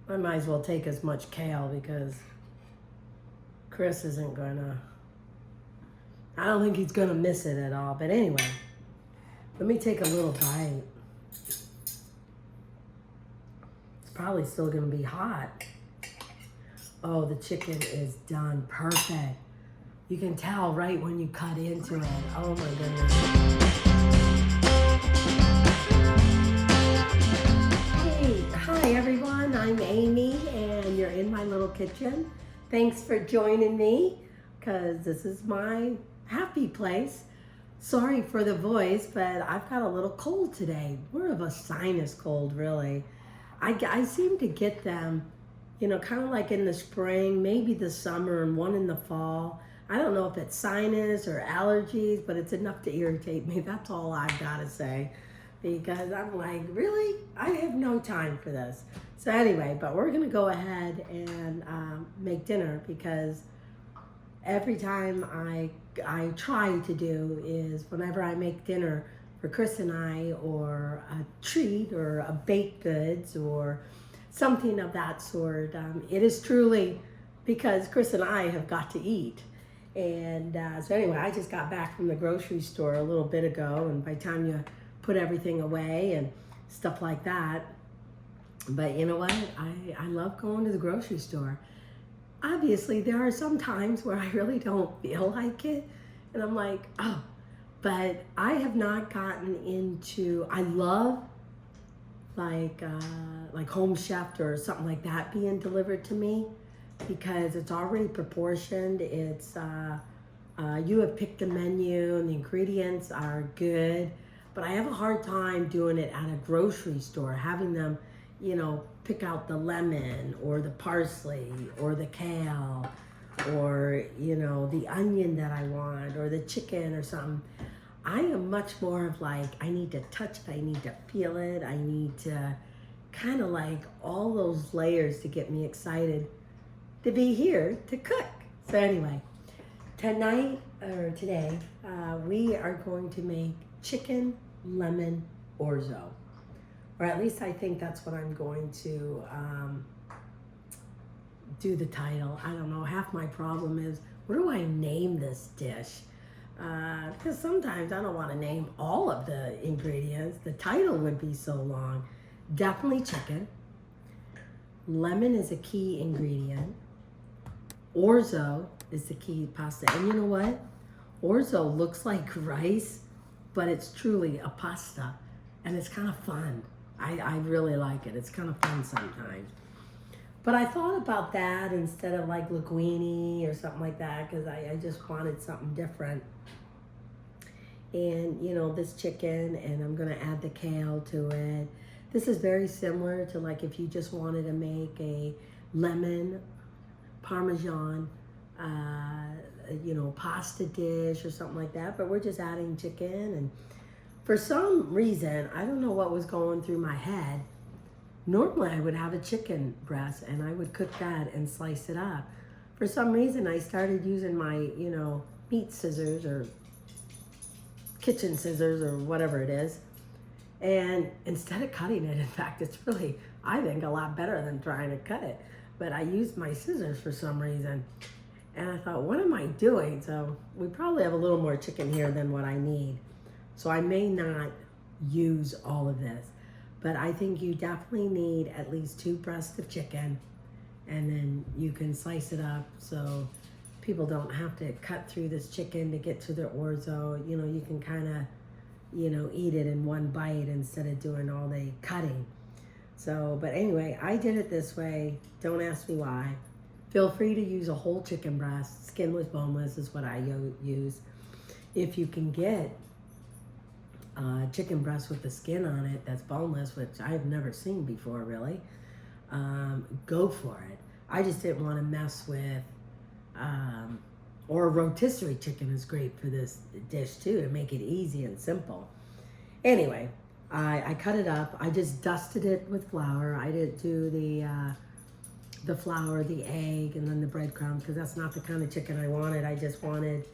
I might as well take as much kale because Chris isn't gonna, I don't think he's gonna miss it at all. But anyway, let me take a little bite. It's probably still gonna be hot. Oh, the chicken is done perfect. You can tell right when you cut into it. Oh my goodness. Hey, hi everyone. I'm Amy and you're in my little kitchen. Thanks for joining me because this is my happy place. Sorry for the voice, but I've got a little cold today. More of a sinus cold, really. I seem to get them, you know, kind of like in the spring, maybe the summer, and one in the fall. I don't know if it's sinus or allergies, but it's enough to irritate me. That's all I've got to say. Because I'm like, really? I have no time for this. So anyway, but we're going to go ahead and make dinner because every time I try to do is whenever I make dinner for Chris and I, or a treat or a baked goods or something of that sort, it is truly because Chris and I have got to eat. And so anyway, I just got back from the grocery store a little bit ago, and by the time you put everything away and stuff like that, but you know what? I love going to the grocery store. Obviously, there are some times where I really don't feel like it, and I'm like, oh, but I have not gotten into, I love like Home Chef or something like that being delivered to me because it's already proportioned. It's you have picked the menu and the ingredients are good, but I have a hard time doing it at a grocery store, having them, you know, pick out the lemon or the parsley or the kale or, you know, the onion that I want or the chicken or something. I am much more of like, I need to touch it, I need to feel it, I need to kind of like all those layers to get me excited to be here to cook. So anyway, today, we are going to make chicken lemon orzo. Or at least I think that's what I'm going to do the title. I don't know, half my problem is, what do I name this dish? Because sometimes I don't want to name all of the ingredients. The title would be so long. Definitely chicken. Lemon is a key ingredient. Orzo is the key pasta. And you know what? Orzo looks like rice, but it's truly a pasta. And it's kind of fun. I really like it. It's kind of fun sometimes. But I thought about that instead of like linguine or something like that because I just wanted something different. And you know, this chicken, and I'm gonna add the kale to it. This is very similar to like if you just wanted to make a lemon Parmesan, you know, pasta dish or something like that. But we're just adding chicken, and for some reason, I don't know what was going through my head. Normally I would have a chicken breast and I would cook that and slice it up. For some reason, I started using my, you know, meat scissors or kitchen scissors or whatever it is. And instead of cutting it, in fact, it's really, I think, a lot better than trying to cut it. But I used my scissors for some reason. And I thought, what am I doing? So we probably have a little more chicken here than what I need. So I may not use all of this. But I think you definitely need at least 2 breasts of chicken, and then you can slice it up so people don't have to cut through this chicken to get to their orzo. You know, you can kind of, you know, eat it in one bite instead of doing all the cutting. So, but anyway, I did it this way. Don't ask me why. Feel free to use a whole chicken breast. Skinless, boneless is what I use. If you can get chicken breast with the skin on it that's boneless, which I've never seen before really, go for it. I just didn't want to mess with, or rotisserie chicken is great for this dish too, to make it easy and simple. Anyway, I cut it up. I just dusted it with flour. I didn't do the flour, the egg, and then the breadcrumbs because that's not the kind of chicken I wanted. I just wanted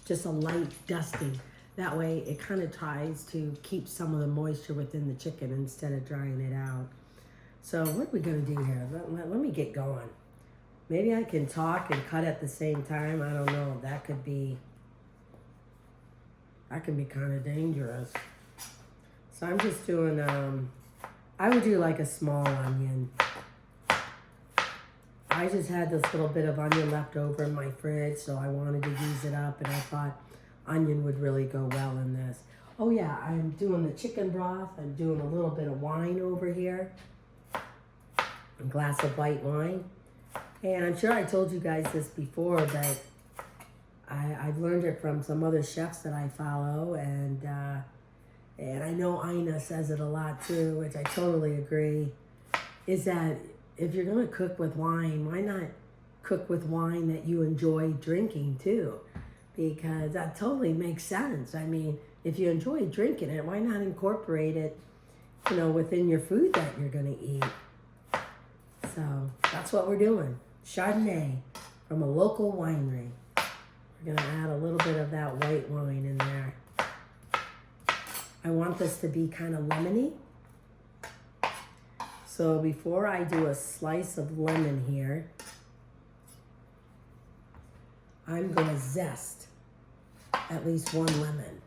just a light dusting. That way it kind of tries to keep some of the moisture within the chicken instead of drying it out. So what are we gonna do here? Let me get going. Maybe I can talk and cut at the same time. I don't know. That can be kind of dangerous. So I'm just doing, I would do like a small onion. I just had this little bit of onion left over in my fridge, so I wanted to use it up, and I thought onion would really go well in this. Oh yeah, I'm doing the chicken broth. I'm doing a little bit of wine over here. A glass of white wine. And I'm sure I told you guys this before, but I've learned it from some other chefs that I follow, and I know Ina says it a lot too, which I totally agree, is that if you're going to cook with wine, why not cook with wine that you enjoy drinking too? Because that totally makes sense. I mean, if you enjoy drinking it, why not incorporate it, within your food that you're going to eat? So that's what we're doing. Chardonnay from a local winery. We're going to add a little bit of that white wine in there. I want this to be kind of lemony. So before I do a slice of lemon here, I'm going to zest at least one lemon.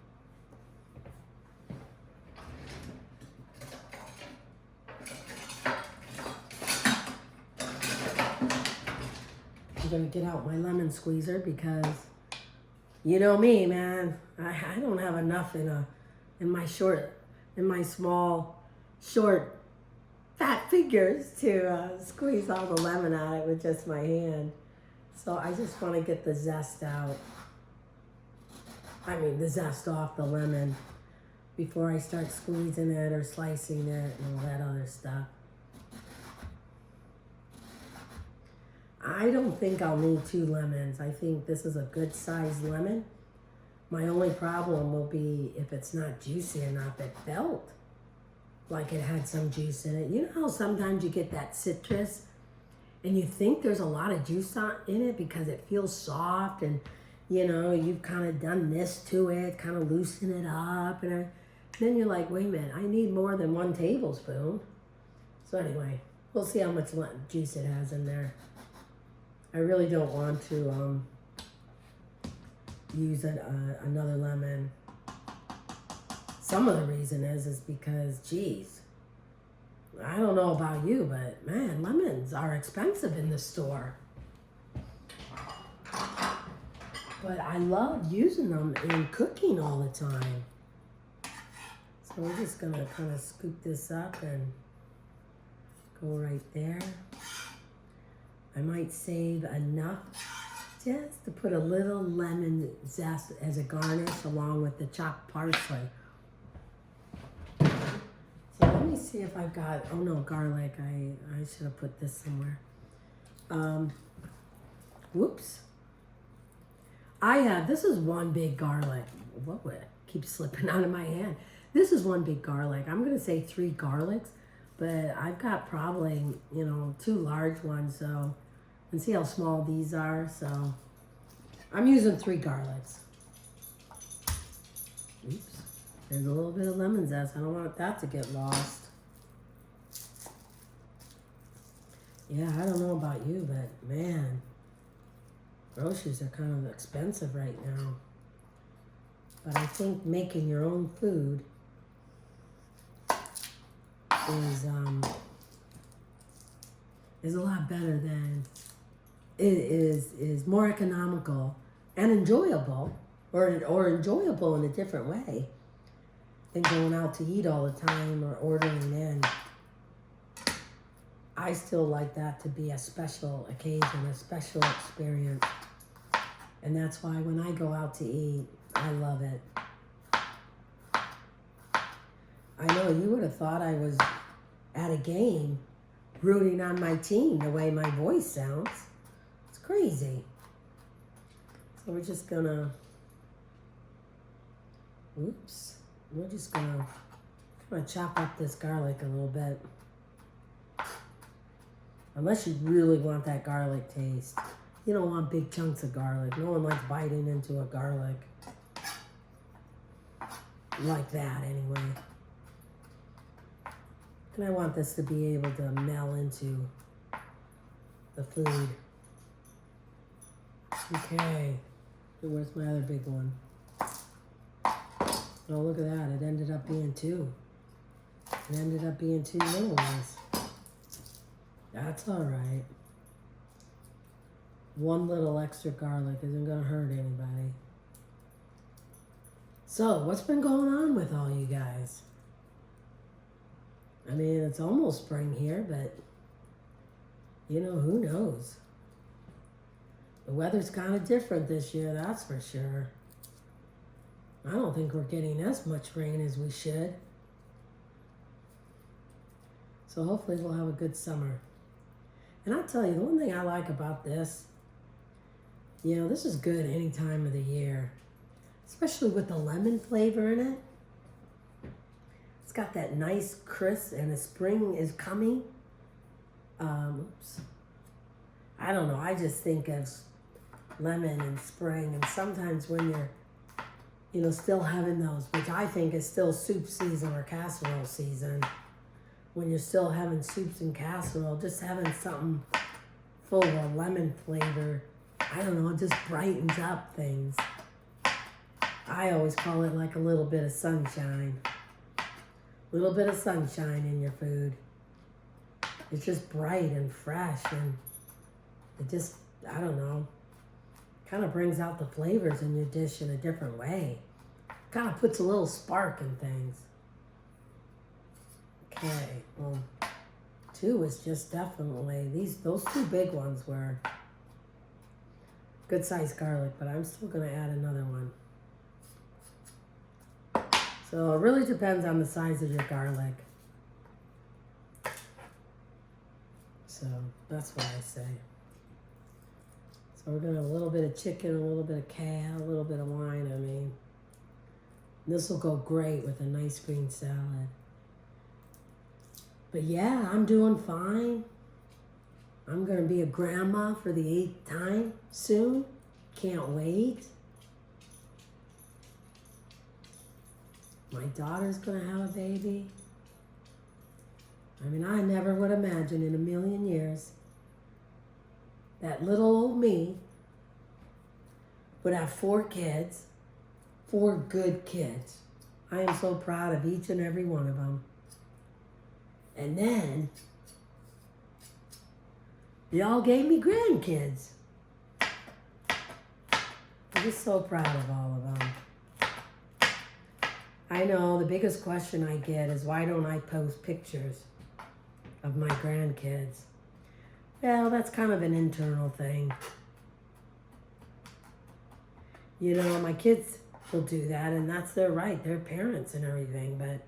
I'm going to get out my lemon squeezer because you know me, man. I don't have enough in my small, short, fat fingers to squeeze all the lemon out of it with just my hand. So I just want to get the zest out. I mean, the zest off the lemon before I start squeezing it or slicing it and all that other stuff. I don't think I'll need 2 lemons. I think this is a good sized lemon. My only problem will be if it's not juicy enough. It felt like it had some juice in it. You know how sometimes you get that citrus and you think there's a lot of juice in it because it feels soft and you've kind of done this to it, kind of loosen it up, and then you're like, wait a minute, I need more than 1 tablespoon. So anyway, we'll see how much juice it has in there. I really don't want to use another lemon. Some of the reason is because, geez, I don't know about you, but man, lemons are expensive in the store. But I love using them in cooking all the time. So we're just gonna kind of scoop this up and go right there. I might save enough just to put a little lemon zest as a garnish along with the chopped parsley. So let me see if I've got, oh no, garlic. I should have put this somewhere. Whoops. This is 1 big garlic. What would it keep slipping out of my hand? This is 1 big garlic. I'm gonna say 3 garlics, but I've got probably, 2 large ones, so, and see how small these are, so I'm using 3 garlics. Oops, there's a little bit of lemon zest. I don't want that to get lost. Yeah, I don't know about you, but man, groceries are kind of expensive right now. But I think making your own food is a lot better than is more economical and enjoyable, or enjoyable in a different way than going out to eat all the time or ordering in. I still like that to be a special occasion, a special experience. And that's why when I go out to eat, I love it. I know you would have thought I was at a game rooting on my team the way my voice sounds. It's crazy. So we're just gonna, we're just gonna chop up this garlic a little bit. Unless you really want that garlic taste. You don't want big chunks of garlic. No one likes biting into a garlic. Like that, anyway. And I want this to be able to meld into the food. Okay. Where's my other big one? Oh, look at that. It ended up being 2. It ended up being 2 little ones. That's all right. 1 little extra garlic isn't going to hurt anybody. So, what's been going on with all you guys? I mean, it's almost spring here, but, you know, who knows? The weather's kind of different this year, that's for sure. I don't think we're getting as much rain as we should. So hopefully we'll have a good summer. And I'll tell you, the one thing I like about this, you know, this is good any time of the year. Especially with the lemon flavor in it. It's got that nice crisp, and the spring is coming. Oops. I don't know, I just think of lemon and spring, and sometimes when you're, you know, still having those, which I think is still soup season or casserole season, when you're still having soups and casserole, just having something full of lemon flavor, I don't know, it just brightens up things. I always call it like a little bit of sunshine. A little bit of sunshine in your food. It's just bright and fresh, and it just, I don't know, kind of brings out the flavors in your dish in a different way. Kind of puts a little spark in things. Okay, well, 2 is just definitely, those 2 big ones were good sized garlic, but I'm still going to add another one. So it really depends on the size of your garlic. So that's what I say. So we're going to have a little bit of chicken, a little bit of kale, a little bit of wine, I mean. This will go great with a nice green salad. But yeah, I'm doing fine. I'm going to be a grandma for the 8th time soon. Can't wait. My daughter's going to have a baby. I mean, I never would imagine in a million years that little old me would have 4 kids, 4 good kids. I am so proud of each and every one of them. And then, y'all gave me grandkids. I'm just so proud of all of them. I know the biggest question I get is, why don't I post pictures of my grandkids? Well, that's kind of an internal thing. You know, my kids will do that, and that's their right. They're parents and everything, but,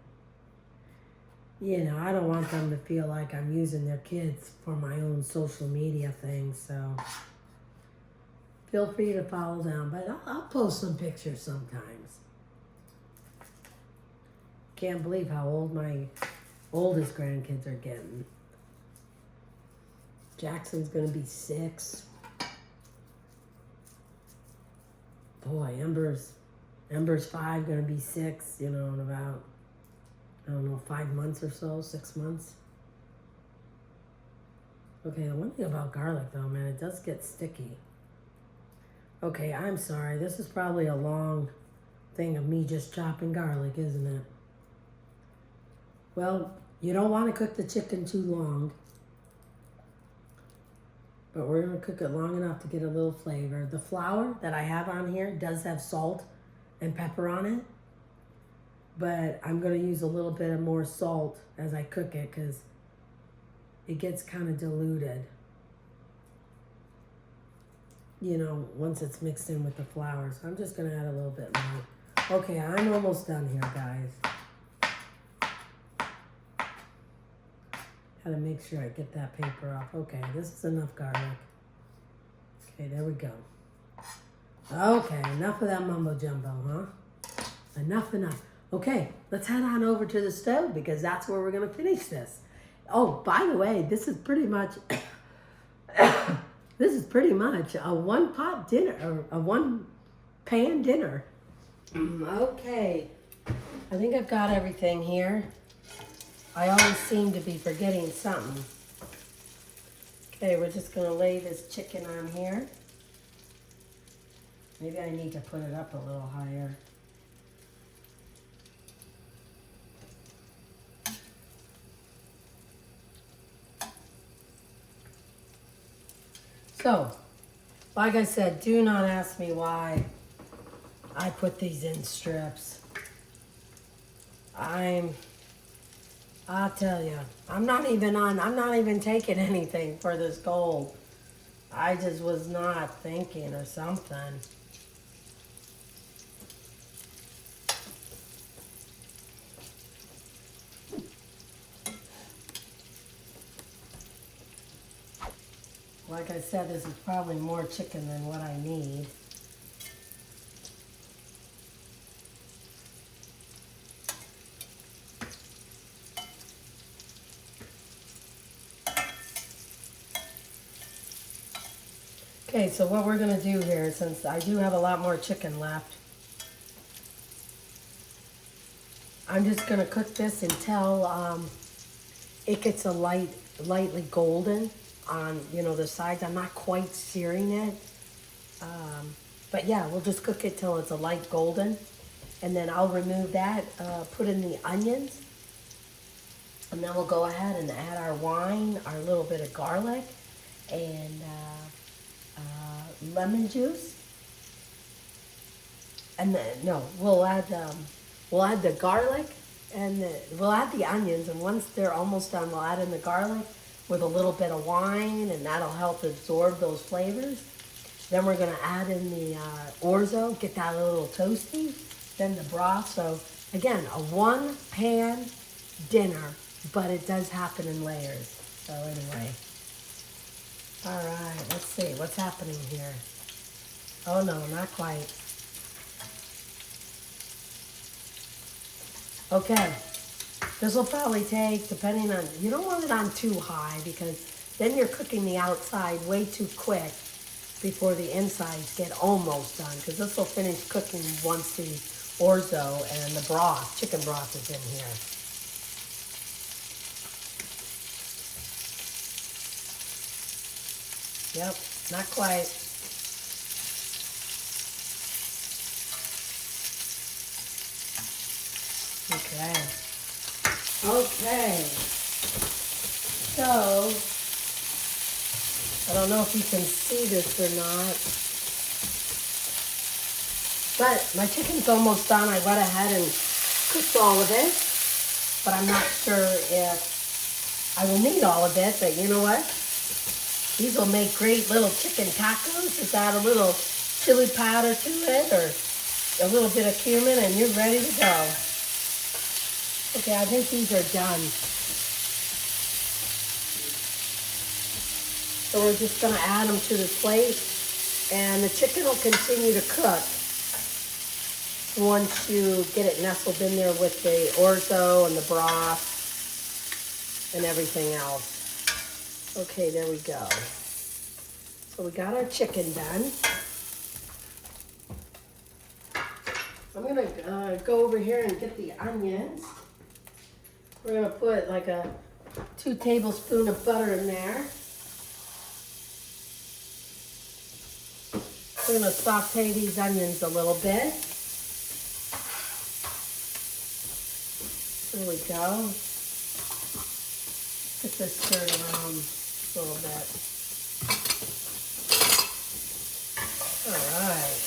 you know, I don't want them to feel like I'm using their kids for my own social media thing, so feel free to follow them, but I'll post some pictures sometimes. Can't believe how old my oldest grandkids are getting. Jackson's gonna be 6. Boy, Ember's 5, gonna be 6, you know, in about, I don't know, 5 months or so, 6 months. Okay, the one thing about garlic though, man, it does get sticky. Okay, I'm sorry, this is probably a long thing of me just chopping garlic, isn't it? Well, you don't want to cook the chicken too long, but we're going to cook it long enough to get a little flavor. The flour that I have on here does have salt and pepper on it, but I'm going to use a little bit of more salt as I cook it because it gets kind of diluted, you know, once it's mixed in with the flour. So I'm just going to add a little bit more. Okay, I'm almost done here, guys. Gotta make sure I get that paper off. Okay, this is enough garlic. Okay, there we go. Okay, enough of that mumbo jumbo, huh? Enough. Okay, let's head on over to the stove because that's where we're gonna finish this. Oh, by the way, this is pretty much a one-pot dinner, or a one-pan dinner. Okay, I think I've got everything here. I always seem to be forgetting something. Okay, we're just gonna lay this chicken on here. Maybe I need to put it up a little higher. So, like I said, do not ask me why I put these in strips. I'll tell you, I'm not even taking anything for this gold. I just was not thinking or something. Like I said, this is probably more chicken than what I need. Okay, so what we're gonna do here, since I do have a lot more chicken left, I'm just gonna cook this until it gets a lightly golden on, the sides. I'm not quite searing it, but yeah, we'll just cook it till it's a light golden, and then I'll remove that, put in the onions, and then we'll go ahead and add our wine, our little bit of garlic, and lemon juice, and then we'll add the garlic, and we'll add the onions, and once they're almost done, we'll add in the garlic with a little bit of wine, and that'll help absorb those flavors. Then we're gonna add in the orzo, get that a little toasty, then the broth. So again, a one pan dinner, but it does happen in layers. So anyway. All right, let's see, what's happening here? Oh no, not quite. Okay, this will probably take, depending on, you don't want it on too high because then you're cooking the outside way too quick before the insides get almost done, because this will finish cooking once the orzo and the broth, chicken broth, is in here. Yep, not quite. Okay. Okay. So, I don't know if you can see this or not, but my chicken's almost done. I went ahead and cooked all of it, but I'm not sure if I will need all of it, but you know what? These will make great little chicken tacos. Just add a little chili powder to it or a little bit of cumin and you're ready to go. Okay, I think these are done. So we're just gonna add them to the plate, and the chicken will continue to cook once you get it nestled in there with the orzo and the broth and everything else. Okay, there we go. So we got our chicken done. I'm gonna go over here and get the onions. We're gonna put like a 2 tablespoons of butter in there. We're gonna saute these onions a little bit. There we go. Get this stirred around a little bit. All right.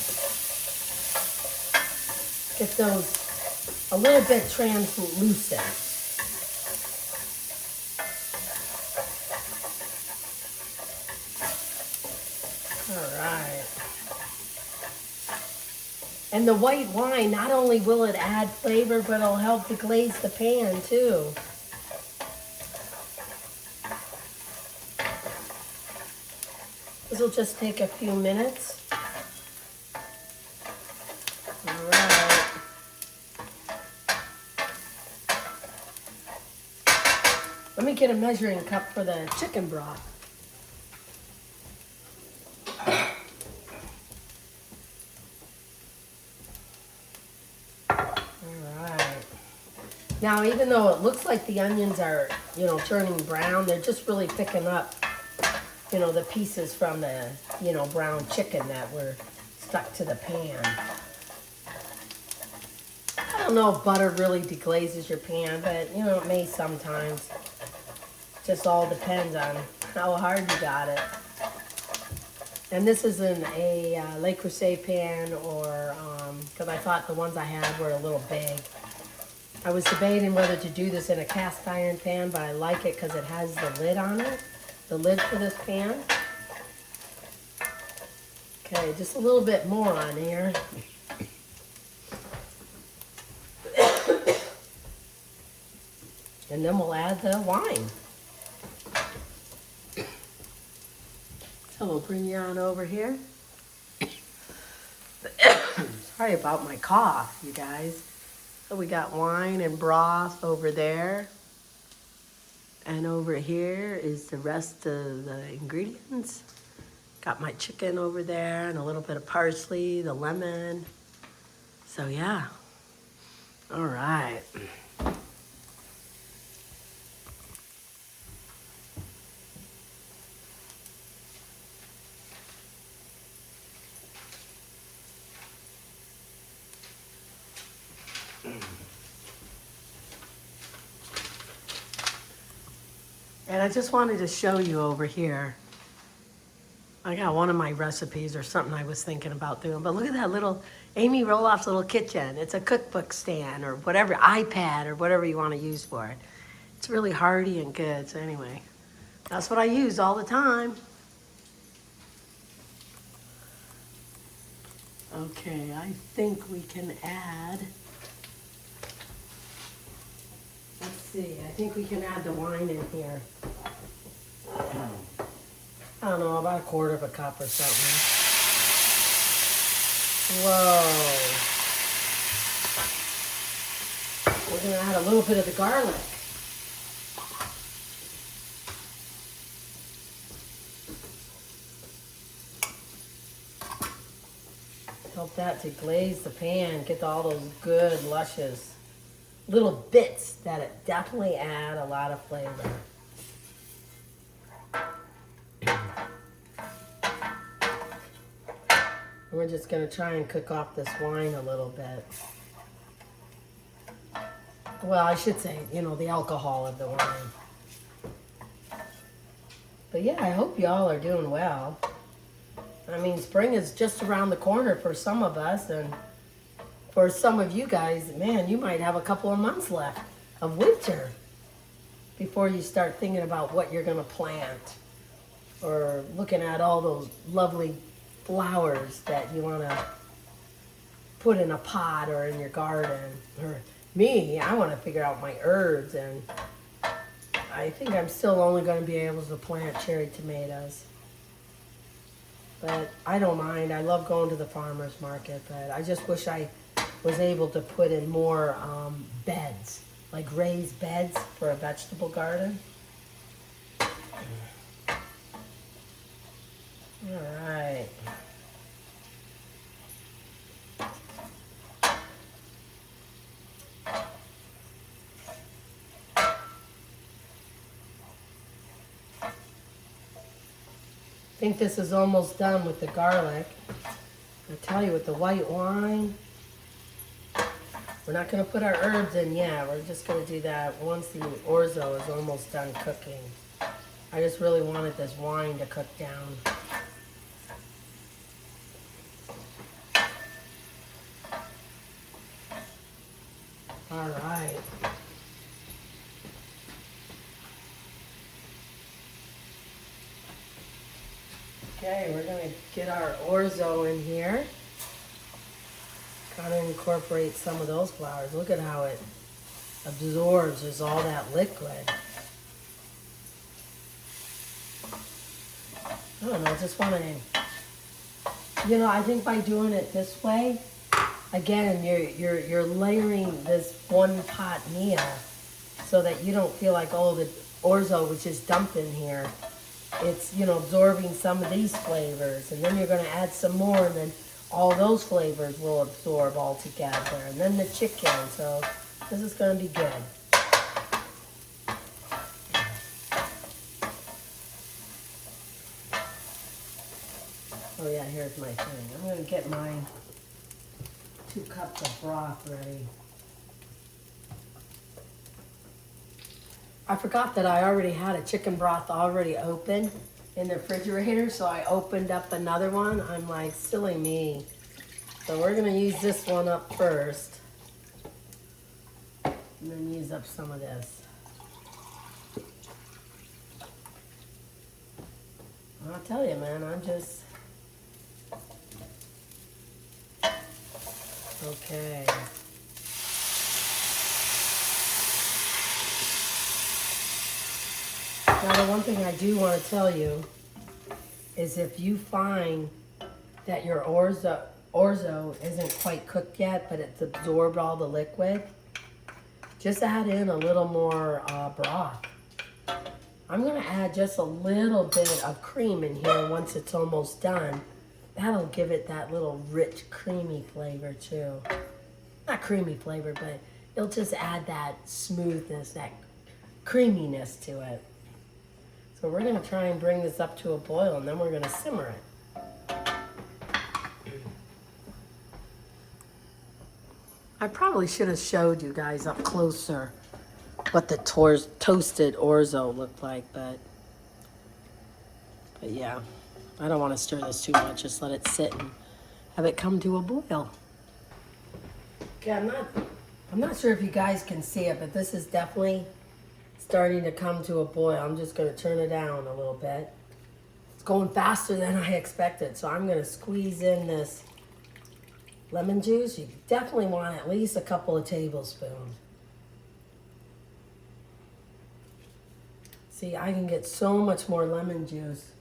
Get those a little bit translucent. All right. And the white wine, not only will it add flavor, but it'll help to glaze the pan too. This will just take a few minutes. All right. Let me get a measuring cup for the chicken broth. All right. Now, even though it looks like the onions are, you know, turning brown, they're just really picking up, you know, the pieces from the, you know, brown chicken that were stuck to the pan. I don't know if butter really deglazes your pan, but, you know, it may sometimes. Just all depends on how hard you got it. And this is in a Le Creuset pan, or, because I thought the ones I had were a little big. I was debating whether to do this in a cast iron pan, but I like it because it has the lid on it. The lid for this pan. Okay, just a little bit more on here. And then we'll add the wine. So we'll bring you on over here. Sorry about my cough, you guys. So we got wine and broth over there. And over here is the rest of the ingredients. Got my chicken over there and a little bit of parsley, the lemon. So yeah. All right. And I just wanted to show you over here. I got one of my recipes or something I was thinking about doing. But look at that little Amy Roloff's little kitchen. It's a cookbook stand or whatever, iPad or whatever you want to use for it. It's really hardy and good. So anyway, that's what I use all the time. Okay, I think we can add, let's see, I think we can add the wine in here. I don't know, about a quarter of a cup or something. Whoa. We're gonna add a little bit of the garlic. Help that to glaze the pan, get all those good, luscious little bits that it definitely add a lot of flavor. We're just going to try and cook off this wine a little bit. Well, I should say, you know, the alcohol of the wine. But yeah, I hope y'all are doing well. I mean, spring is just around the corner for some of us, and for some of you guys, man, you might have a couple of months left of winter before you start thinking about what you're going to plant, or looking at all those lovely flowers that you want to put in a pot or in your garden. Or me, I want to figure out my herbs, and I think I'm still only going to be able to plant cherry tomatoes. But I don't mind. I love going to the farmer's market, but I just wish I was able to put in more beds, like raised beds for a vegetable garden. All right. I think this is almost done with the garlic. I tell you, with the white wine, we're not going to put our herbs in yet. We're just going to do that once the orzo is almost done cooking. I just really wanted this wine to cook down. All right. Okay, we're going to get our orzo in here. Kind of incorporate some of those flowers. Look at how it absorbs as all that liquid. I don't know, just want to, you know, I think by doing it this way, again, you're layering this one pot meal so that you don't feel like, oh, the orzo was just dumped in here. It's, you know, absorbing some of these flavors, and then you're going to add some more, and then all those flavors will absorb all together, and then the chicken. So This is going to be good. Oh yeah, here's my thing. I'm going to get my 2 cups of broth ready. I forgot that I already had a chicken broth already open in the refrigerator, so I opened up another one. I'm like, silly me. So we're going to use this one up first. And then use up some of this. I'll tell you, man, I'm just... Okay. Now, the one thing I do want to tell you is if you find that your orzo isn't quite cooked yet, but it's absorbed all the liquid, just add in a little more broth. I'm going to add just a little bit of cream in here once it's almost done. That'll give it that little rich, creamy flavor too. Not creamy flavor, but it'll just add that smoothness, that creaminess to it. So we're going to try and bring this up to a boil, and then we're going to simmer it. I probably should have showed you guys up closer what the toasted orzo looked like, but yeah, I don't want to stir this too much. Just let it sit and have it come to a boil. Okay, I'm not sure if you guys can see it, but this is definitely starting to come to a boil. I'm just going to turn it down a little bit. It's going faster than I expected, so I'm going to squeeze in this lemon juice. You definitely want at least a couple of tablespoons. See, I can get so much more lemon juice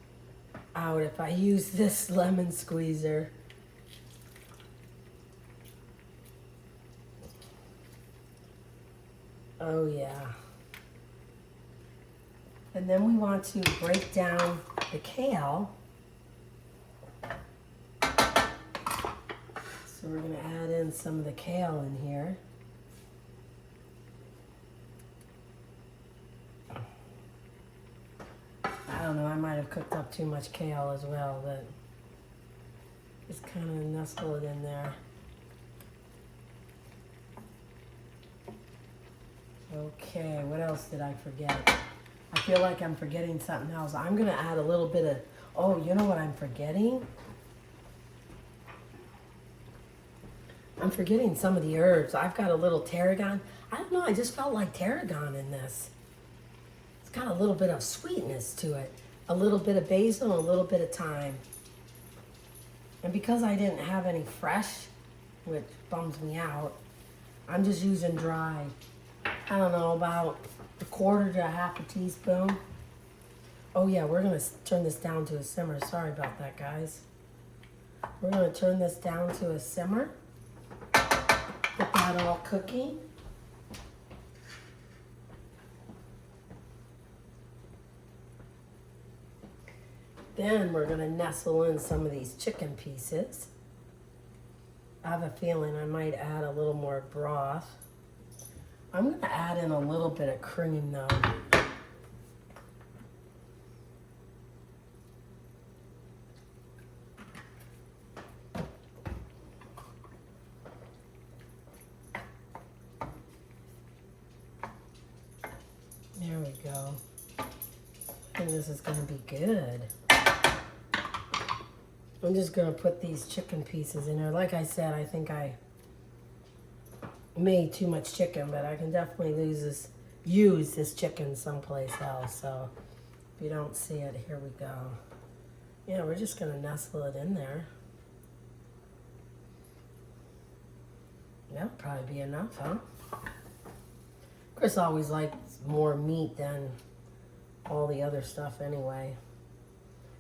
out if I use this lemon squeezer. Oh yeah. And then we want to break down the kale. So we're going to add in some of the kale in here. I don't know, I might have cooked up too much kale as well, but just kind of nestle it in there. Okay, what else did I forget? I feel like I'm forgetting something else. I'm going to add a little bit of, oh, you know what I'm forgetting? I'm forgetting some of the herbs. I've got a little tarragon. I don't know, I just felt like tarragon in this. It's got a little bit of sweetness to it. A little bit of basil and a little bit of thyme. And because I didn't have any fresh, which bums me out, I'm just using dry. I don't know, about a quarter to a half a teaspoon. Oh yeah, we're going to turn this down to a simmer. Sorry about that, guys. We're going to turn this down to a simmer. Get that all cooking. Then we're going to nestle in some of these chicken pieces. I have a feeling I might add a little more broth. I'm going to add in a little bit of cream though. There we go. I think this is going to be good. I'm just going to put these chicken pieces in there. Like I said, I think I made too much chicken, but I can definitely use this chicken someplace else. So if you don't see it, here we go. Yeah, we're just going to nestle it in there. That'll probably be enough, huh? Chris always likes more meat than all the other stuff anyway.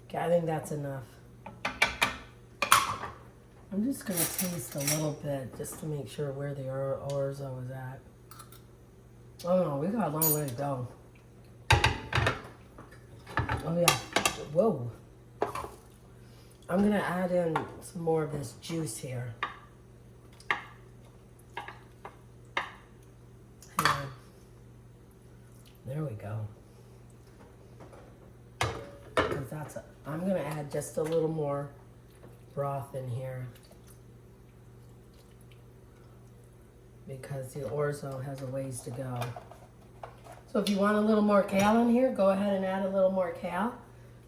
Okay, I think that's enough. I'm just going to taste a little bit just to make sure where the orzo is at. Oh no, we got a long way to go. Oh yeah, whoa. I'm going to add in some more of this juice here. There we go. Because I'm gonna add just a little more broth in here because the orzo has a ways to go. So if you want a little more kale in here, go ahead and add a little more kale.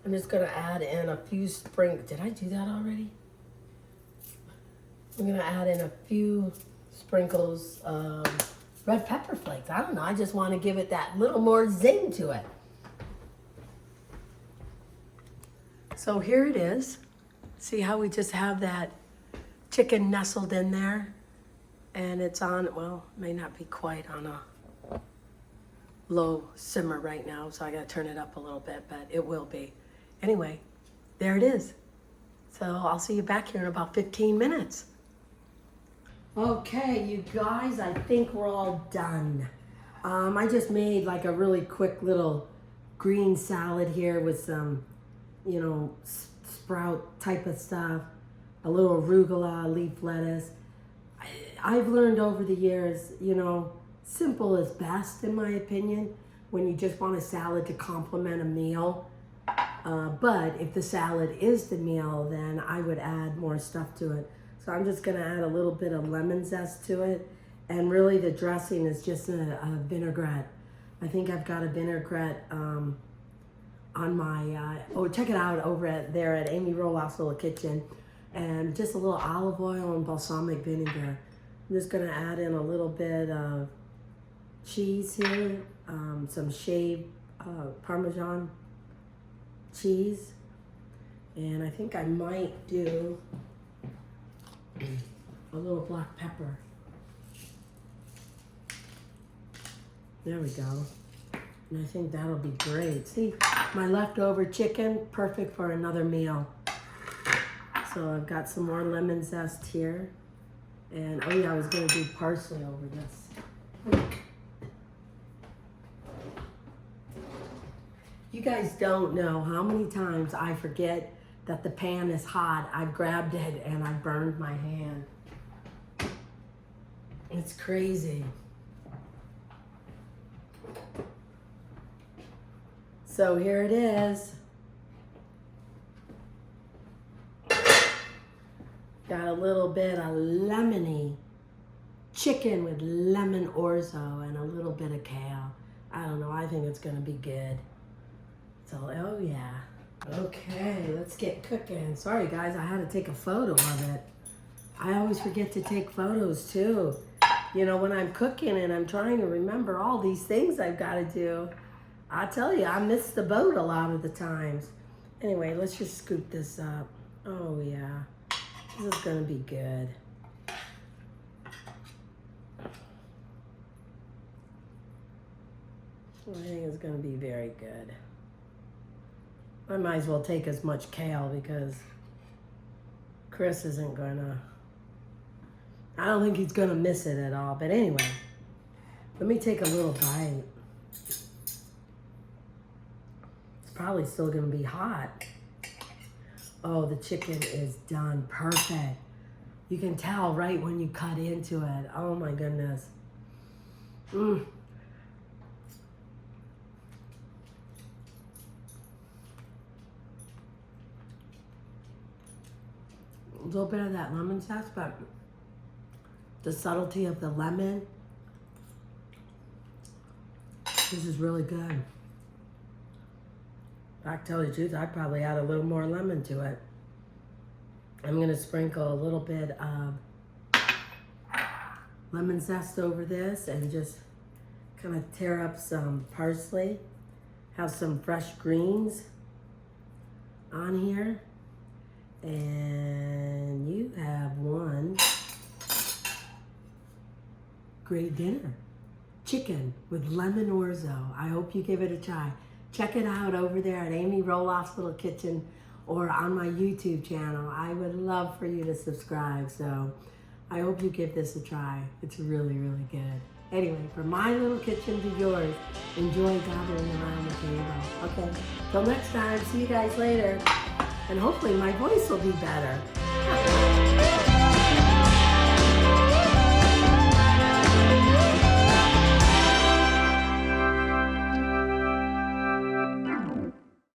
I'm just gonna add in a few sprinkles. Did I do that already? I'm gonna add in a few sprinkles of red pepper flakes. I don't know, I just wanna give it that little more zing to it. So here it is. See how we just have that chicken nestled in there? And it's on, well, may not be quite on a low simmer right now, so I gotta turn it up a little bit, but it will be. Anyway, there it is. So I'll see you back here in about 15 minutes. Okay, you guys, I think we're all done. I just made like a really quick little green salad here with some, you know, sprout type of stuff, a little arugula, leaf lettuce. I've learned over the years, you know, simple is best in my opinion when you just want a salad to complement a meal. But if the salad is the meal, then I would add more stuff to it. So I'm just gonna add a little bit of lemon zest to it. And really the dressing is just a vinaigrette. I think I've got a vinaigrette on my, check it out over there at Amy Roloff's Little Kitchen. And just a little olive oil and balsamic vinegar. I'm just gonna add in a little bit of cheese here, some shaved Parmesan cheese. And I think I might do a little black pepper. There we go. And I think that'll be great. See, my leftover chicken, perfect for another meal. So I've got some more lemon zest here. And oh yeah, I was gonna do parsley over this. You guys don't know how many times I forget that the pan is hot. I grabbed it and I burned my hand. It's crazy. So here it is. Got a little bit of lemony chicken with lemon orzo and a little bit of kale. I don't know, I think it's gonna be good. So, oh yeah. Okay, let's get cooking. Sorry guys, I had to take a photo of it. I always forget to take photos too. You know, when I'm cooking and I'm trying to remember all these things I've gotta do, I tell you, I miss the boat a lot of the times. Anyway, let's just scoop this up. Oh yeah. This is gonna be good. I think it's gonna be very good. I might as well take as much kale because Chris isn't gonna, I don't think he's gonna miss it at all. But anyway, let me take a little bite. It's probably still gonna be hot. Oh, the chicken is done perfect. You can tell right when you cut into it. Oh my goodness. A little bit of that lemon zest, but the subtlety of the lemon. This is really good. I tell you the truth, I'd probably add a little more lemon to it. I'm gonna sprinkle a little bit of lemon zest over this and just kind of tear up some parsley. Have some fresh greens on here. And you have one great dinner. Chicken with lemon orzo. I hope you give it a try. Check it out over there at Amy Roloff's Little Kitchen or on my YouTube channel. I would love for you to subscribe. So I hope you give this a try. It's really, really good. Anyway, from my little kitchen to yours, enjoy gathering around the table. Okay, till next time, see you guys later. And hopefully my voice will be better.